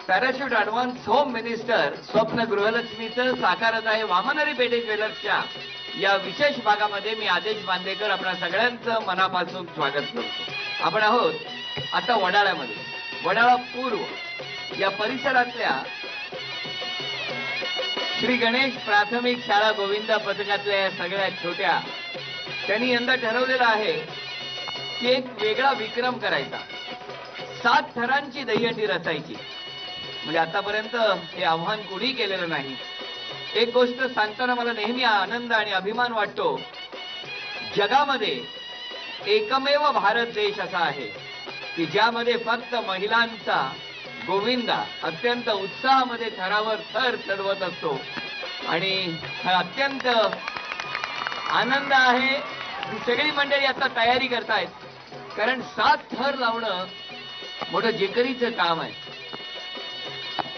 Parachute advance home minister स्वप्न गृहलक्ष्मीचं साकारत आहे वामनरी पेठे ज्वेलर्सच्या या विशेष भागामध्ये मी आदेश बांदेकर आपल्या सगळ्यांचं मनापासून स्वागत करतो. आपण आहोत आता वडाळ्यामध्ये. वडाळा पूर्व या परिसरातल्या श्री गणेश प्राथमिक शाळा गोविंदा पथकातल्या या सगळ्या छोट्या त्यांनी यंदा ठरवलेलं आहे की एक वेगळा विक्रम करायचा. 7 थरांची दहीहंडी रचायची. म्हणजे आतापर्यंत हे आव्हान कोणी केलेलं नाही. एक गोष्ट सांगताना मला नेहमी आनंद आणि अभिमान वाटतो. जगामध्ये एकमेव भारत देश असा आहे की ज्यामध्ये फक्त महिलांचा गोविंदा अत्यंत उत्साहामध्ये थरावर थर चढवत असतो. आणि हा अत्यंत आनंद आहे. सगळी मंडळी आता तयारी करतायत, कारण 7 थर लावणं मोठं जिकरीचं काम आहे.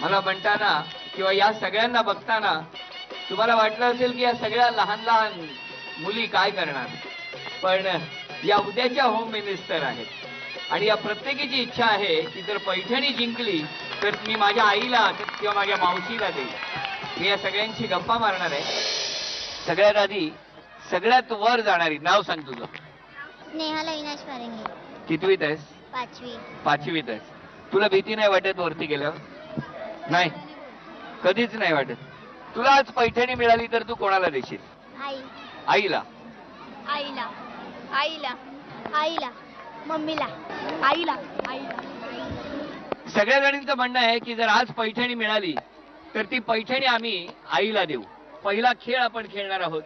मला म्हणताना किंवा या सगळ्यांना बघताना तुम्हाला वाटलं असेल की या सगळ्या लहान लहान मुली काय करणार, पण या उद्याच्या होम मिनिस्टर आहेत आणि या प्रत्येकीची इच्छा आहे की जर पैठणी जिंकली तर मी माझ्या आईला किंवा माझ्या मावशीला देईल. मी या सगळ्यांची गप्पा मारणार आहे. सगळ्यात आधी सगळ्यात वर जाणारी नाव सांग तुझं. नेहाला अविनाश पारंगे. कितवीत आहेस? 5वी. 5वीत आहेस. तुला भीती नाही वाटत वरती गेल्यावर? नाही, कधीच नाही वाटत. तुला आज पैठणी मिळाली तर तू कोणाला देशील? आई. आईला? आईला. आईला. आईला. मम्मीला. आईला. आईला. सगळ्या जणींचं म्हणणं आहे की जर आज पैठणी मिळाली तर ती पैठणी आम्ही आईला देऊ. पहिला खेळ आपण खेळणार आहोत,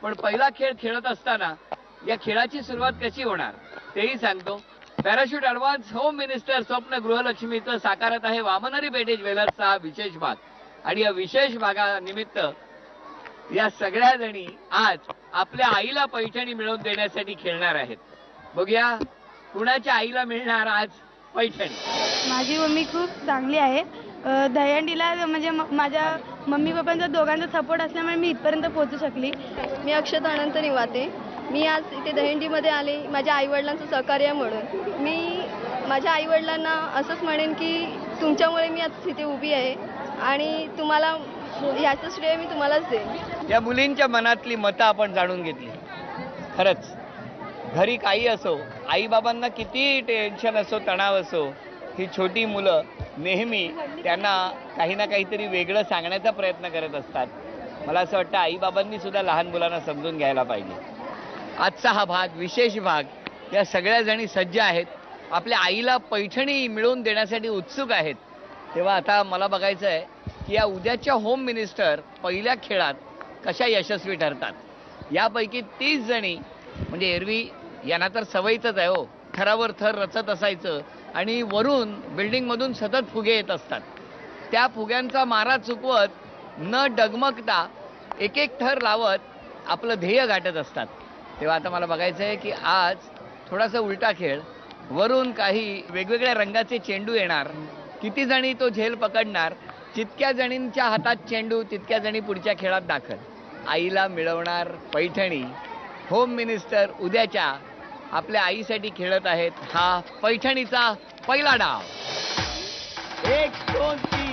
पण पहिला खेळ खेळत असताना या खेळाची सुरुवात कशी होणार तेही सांगतो. पॅराशूट ॲडव्हान्स होम मिनिस्टर स्वप्न गृहलक्ष्मीचं साकारत आहे वामनरी पेठे ज्वेलर्सचा हा विशेष भाग. आणि या विशेष भागानिमित्त या सगळ्या जणी आज आपल्या आईला पैठणी मिळवून देण्यासाठी खेळणार आहेत. बघूया कुणाच्या आईला मिळणार आज पैठणी. माझी मम्मी खूप चांगली आहे. दहीहंडीला म्हणजे माझ्या मम्मी पप्पांचा दोघांचा सपोर्ट असल्यामुळे मी इथपर्यंत पोहोचू शकली. मी अक्षता अनंत निवाते. मी आज इथे दहीहंडीमध्ये आले माझ्या आईवडिलांचं सहकार्य म्हणून. मी माझ्या आईवडिलांना असंच म्हणेन की तुमच्यामुळे मी आज इथे उभी आहे आणि तुम्हाला याचं श्रेय मी तुम्हालाच देईन. या मुलींच्या मनातली मतं आपण जाणून घेतली. खरंच घरी काही असो, आईबाबांना किती टेन्शन असो, तणाव असो, ही छोटी मुलं नेहमी त्यांना काही ना काहीतरी वेगळं सांगण्याचा प्रयत्न करत असतात. मला असं वाटतं आईबाबांनी सुद्धा लहान मुलांना समजून घ्यायला पाहिजे. आजचा हा भाग, विशेष भाग, या सगळ्या जणी सज्ज आहेत, आपल्या आईला पैठणी मिळवून देण्यासाठी उत्सुक आहेत. तेव्हा आता मला बघायचं आहे की या उद्याच्या होम मिनिस्टर पहिल्या खेळात कशा यशस्वी ठरतात. यापैकी 30 जणी, म्हणजे एरवी यांना तर सवयीचंच आहे हो, थरावर थर रचत असायचं आणि वरून बिल्डिंगमधून सतत फुगे येत असतात. त्या फुग्यांचा मारा चुकवत न डगमगता एक एक थर लावत आपलं ध्येय गाठत असतात. तेव्हा आता मला बघायचं आहे की आज थोडासा उलटा खेळ, वरून काही वेगवेगळ्या रंगाचे चेंडू येणार. किती जणी तो झेल पकडणार, जितक्या जणींच्या हातात चेंडू तितक्या जणी पुढच्या खेळात दाखल. आईला मिळवणार पैठणी. होम मिनिस्टर उद्याच्या आपल्या आईसाठी खेळत आहेत हा पैठणीचा पहिला डाव. 1 2 3.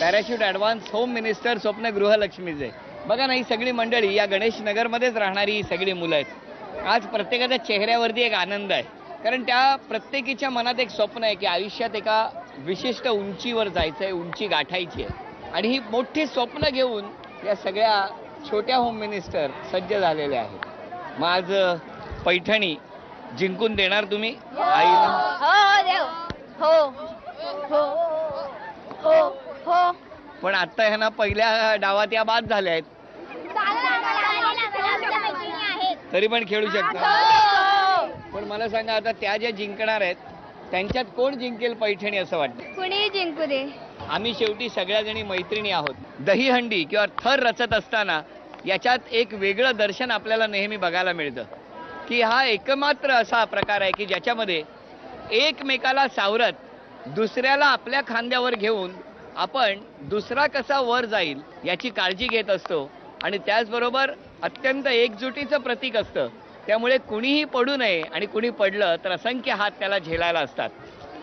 पॅराशूट ॲडव्हान्स होम मिनिस्टर स्वप्न गृहलक्ष्मीचे. बघा ना, ही सगळी मंडळी या गणेश नगरमध्येच राहणारी ही सगळी मुलं आहेत. आज प्रत्येकाच्या चेहऱ्यावरती एक आनंद आहे, कारण त्या प्रत्येकीच्या मनात एक स्वप्न आहे की आयुष्यात एका विशिष्ट उंचीवर जायचं आहे, उंची गाठायची आहे. आणि ही मोठी स्वप्न घेऊन या सगळ्या छोट्या होम मिनिस्टर सज्ज झालेले आहेत. मग आज पैठणी जिंकून देणार तुम्ही आईला? हो हो हो हो. पण आता ह्यांना पहिल्या डावात या बाद झाल्या आहेत, तरी पण खेळू शकतात. पण मला सांगा, आता त्या ज्या जिंकणार आहेत त्यांच्यात कोण जिंकेल पैठणी असं वाटतं? कुणीही जिंकू दे. आम्ही शेवटी सगळ्या जणी मैत्रिणी आहोत. दहीहंडी किंवा थर रचत असताना याच्यात एक वेगळं दर्शन आपल्याला नेहमी बघायला मिळतं. की हा एकमात्र असा प्रकार आहे की ज्याच्यामध्ये एकमेकाला सावरत दुसऱ्याला आपल्या खांद्यावर घेऊन आपण दुसरा कसा वर जाईल याची काळजी घेत असतो आणि त्याचबरोबर अत्यंत एकजुटीचं प्रतीक असतं. त्यामुळे कुणीही पडू नये आणि कुणी पडलं तर असंख्य हात त्याला झेलायला असतात.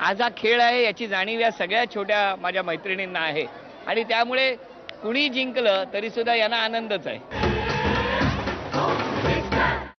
आज हा खेळ आहे याची जाणीव या सगळ्या छोट्या माझ्या मैत्रिणींना आहे आणि त्यामुळे कुणी जिंकलं तरी सुद्धा यांना आनंदच आहे.